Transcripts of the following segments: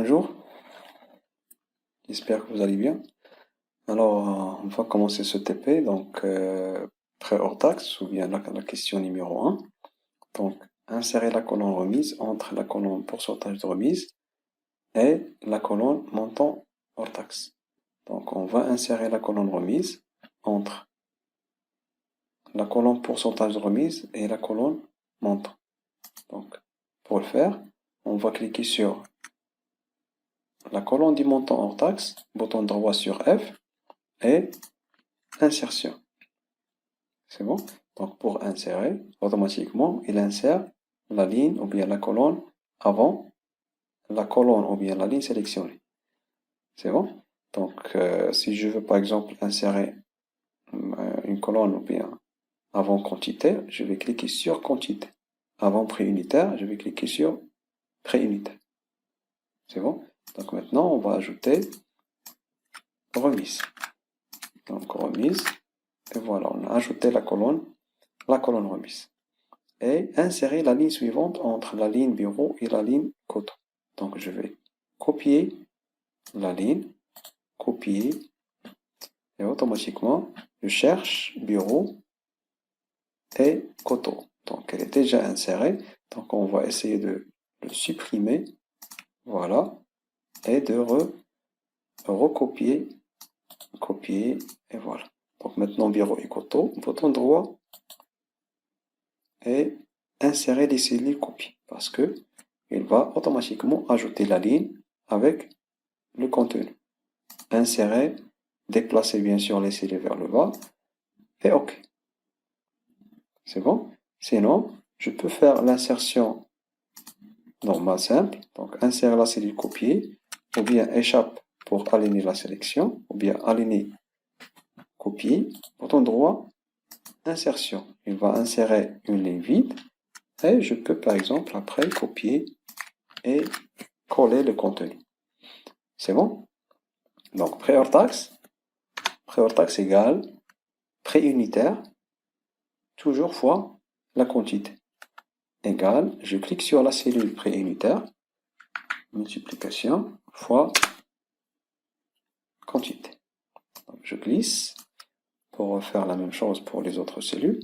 bonjour, j'espère que vous allez bien. Alors, on va commencer ce TP, donc prêt hors taxe, ou bien la question numéro un. Donc, insérer la colonne remise entre la colonne pourcentage de remise et la colonne montant hors taxe. Donc, on va insérer la colonne remise entre la colonne pourcentage de remise et la colonne montant. Donc, pour le faire, on va cliquer sur la colonne du montant hors taxe, bouton droit sur F, et insertion. C'est bon? Donc pour insérer, automatiquement, il insère la ligne ou bien la colonne avant la colonne ou bien la ligne sélectionnée. C'est bon? Donc si je veux par exemple insérer une colonne ou bien avant quantité, je vais cliquer sur quantité. Avant prix unitaire, je vais cliquer sur prix unitaire. C'est bon? Donc maintenant, on va ajouter remise. Donc remise. Et voilà, on a ajouté la colonne remise. Et insérer la ligne suivante entre la ligne bureau et la ligne coton. Donc je vais copier la ligne, copier, et automatiquement, je cherche bureau et coton. Donc elle est déjà insérée, donc on va essayer de le supprimer, voilà, et de recopier, copier, et voilà. Donc maintenant bureau et coton, bouton droit, et insérer les cellules copiées, parce que il va automatiquement ajouter la ligne avec le contenu. Insérer, déplacer bien sûr les cellules vers le bas, et OK. C'est bon? Sinon, je peux faire l'insertion normale simple, donc insérer la cellule copiée, ou bien échappe pour aligner la sélection, ou bien aligner, copier, bouton droit, insertion. Il va insérer une ligne vide, et je peux par exemple après copier et coller le contenu. C'est bon? Donc prix hors taxe égale prix unitaire, toujours fois la quantité, égale, je clique sur la cellule prix unitaire, multiplication fois quantité. Donc, je glisse pour refaire la même chose pour les autres cellules,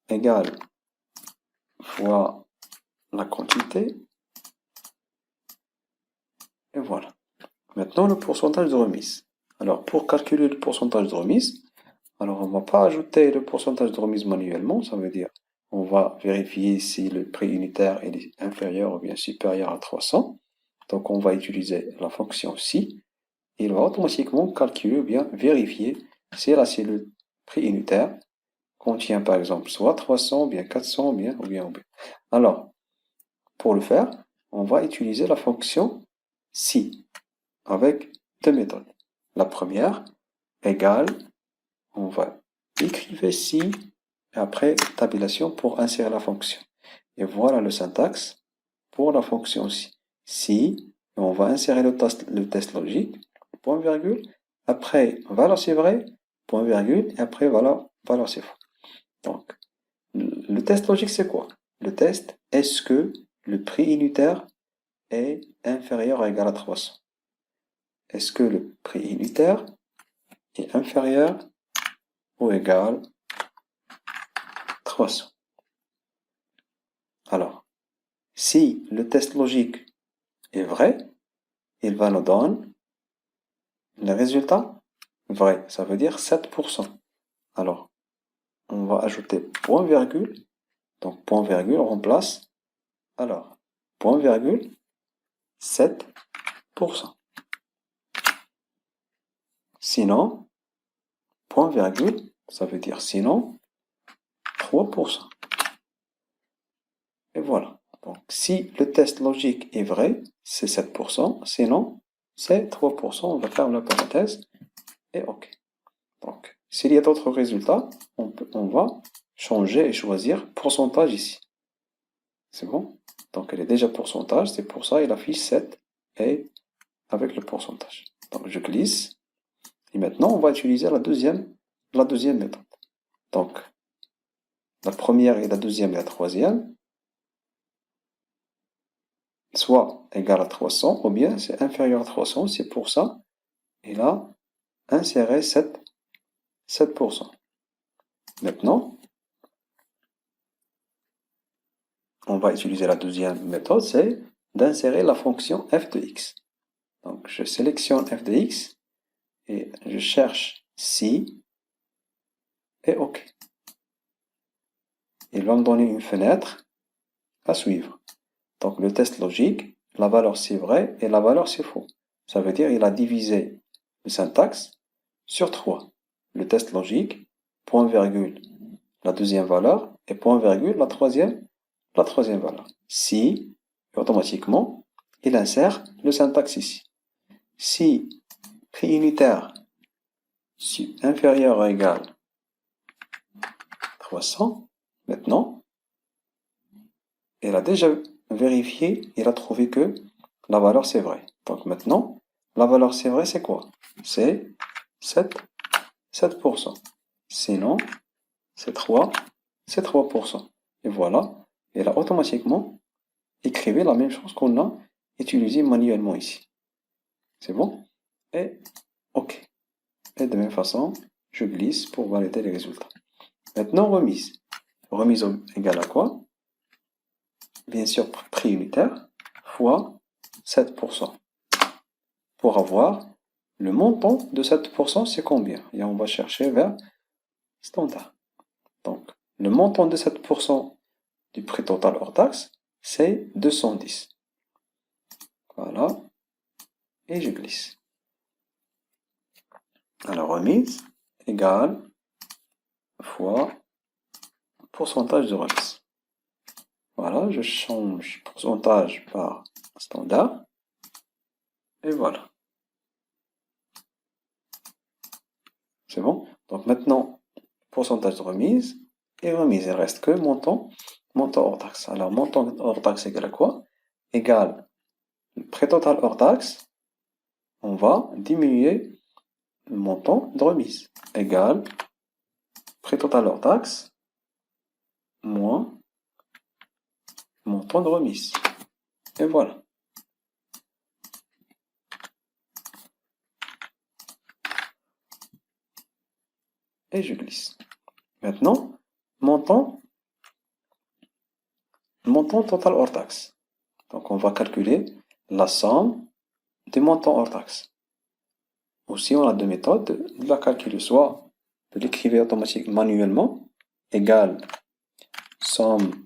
égale fois la quantité, et voilà. Maintenant le pourcentage de remise. Alors pour calculer le pourcentage de remise, alors on ne va pas ajouter le pourcentage de remise manuellement, ça veut dire on va vérifier si le prix unitaire est inférieur ou bien supérieur à 300. Donc on va utiliser la fonction si. Il va automatiquement calculer ou bien vérifier si la cellule prix unitaire contient par exemple soit 300, ou bien 400, ou bien. Alors, pour le faire, on va utiliser la fonction si avec deux méthodes. La première, égale, on va écrire si, et après tabulation pour insérer la fonction. Et voilà le syntaxe pour la fonction si. Si, on va insérer le test logique, point virgule, après valeur c'est vrai, point virgule, et après valeur c'est faux. Donc, le test logique c'est quoi? Le test, est-ce que le prix unitaire est inférieur ou égal à 300? Est-ce que le prix unitaire est inférieur ou égal à 300? Alors, si le test logique est vrai, il va nous donner le résultat vrai. Ça veut dire 7%. Alors, on va ajouter point virgule. Donc, point virgule, on remplace. Alors, point virgule, 7%. Sinon, point virgule, ça veut dire sinon, 3%. Et voilà. Donc, si le test logique est vrai, c'est 7%. Sinon, c'est 3%. On va faire la parenthèse. Et OK. Donc, s'il y a d'autres résultats, on va changer et choisir pourcentage ici. C'est bon? Donc, elle est déjà pourcentage. C'est pour ça il affiche 7 et avec le pourcentage. Donc, je glisse. Et maintenant, on va utiliser la deuxième méthode. Donc, la première et la deuxième et la troisième. soit égal à 300, ou bien c'est inférieur à 300. C'est pour ça, il a inséré 7%. Maintenant, on va utiliser la deuxième méthode, c'est d'insérer la fonction f de x. Donc, je sélectionne f de x et je cherche si et OK. Il va me donner une fenêtre à suivre. Donc, le test logique, la valeur c'est vrai et la valeur c'est faux. Ça veut dire qu'il a divisé le syntaxe sur 3. Le test logique, point virgule, la deuxième valeur, et point virgule, la troisième valeur. Si, automatiquement, il insère le syntaxe ici. Si prix unitaire inférieur ou égal à 300, maintenant, il a déjà vérifié, il a trouvé que la valeur c'est vrai. Donc maintenant, la valeur c'est vrai, c'est quoi? C'est 7%. Sinon, c'est 3%. Et voilà, il a automatiquement écrivé la même chose qu'on a utilisé manuellement ici. C'est bon? Et OK. Et de même façon, je glisse pour valider les résultats. Maintenant, remise. Remise égale à quoi? Bien sûr, prix unitaire fois 7%. Pour avoir le montant de 7%, c'est combien? Et on va chercher vers standard. Donc, le montant de 7% du prix total hors taxe, c'est 210. Voilà. Et je glisse. Alors, remise égale fois pourcentage de remise. Voilà, je change pourcentage par standard. Et voilà. C'est bon? Donc maintenant, pourcentage de remise. Et remise, il reste que montant hors taxe. Alors, montant hors taxe égale à quoi? Égale le prix total hors taxe. On va diminuer le montant de remise. Égale prix total hors taxe moins montant de remise. Et voilà. Et je glisse. Maintenant, montant total hors taxe. Donc, on va calculer la somme des montants hors taxe. Aussi, on a deux méthodes de la calculer, soit de l'écrire automatiquement manuellement, égale somme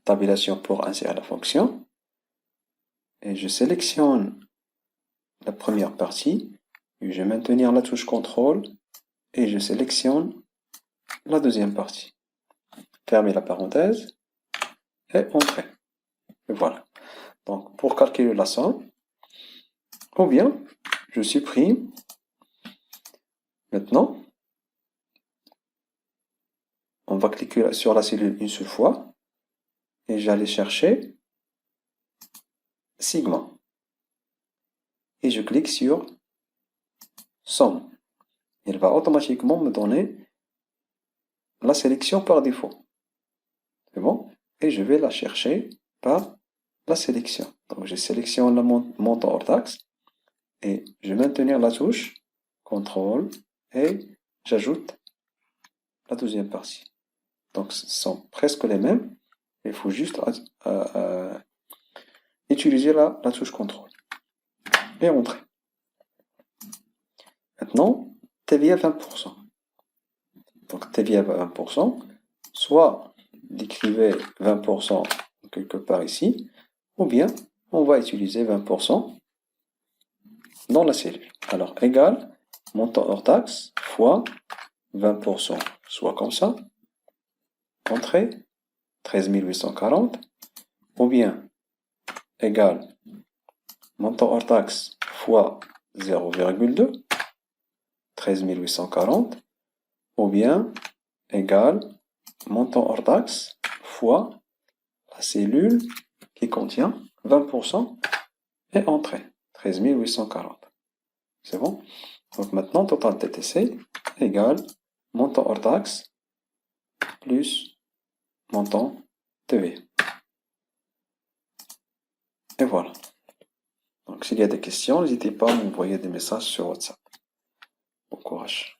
tabulation pour insérer la fonction, et je sélectionne la première partie, et je vais maintenir la touche contrôle, et je sélectionne la deuxième partie. Fermer la parenthèse, et entrer. Et voilà. Donc, pour calculer la somme, ou bien, je supprime. Maintenant, on va cliquer sur la cellule une seule fois, et j'allais chercher sigma. Et je clique sur somme. Il va automatiquement me donner la sélection par défaut. C'est bon? Et je vais la chercher par la sélection. Donc, je sélectionne le montant hors taxe et je vais maintenir la touche CTRL et j'ajoute la deuxième partie. Donc, ce sont presque les mêmes. Il faut juste utiliser la touche CTRL et entrer. Maintenant, TVA 20%. Donc, TVA 20%, soit d'écrivez 20% quelque part ici, ou bien on va utiliser 20% dans la cellule. Alors, égal montant hors taxe fois 20%, soit comme ça, entrée 13 840, ou bien égal montant hors taxe fois 0,2, 13 840, ou bien égal montant hors taxe fois la cellule qui contient 20% et entrée 13 840. C'est bon? Donc maintenant, total TTC égale montant hors taxe plus montant TV. Et voilà. Donc, s'il y a des questions, n'hésitez pas à m'envoyer des messages sur WhatsApp. Bon courage.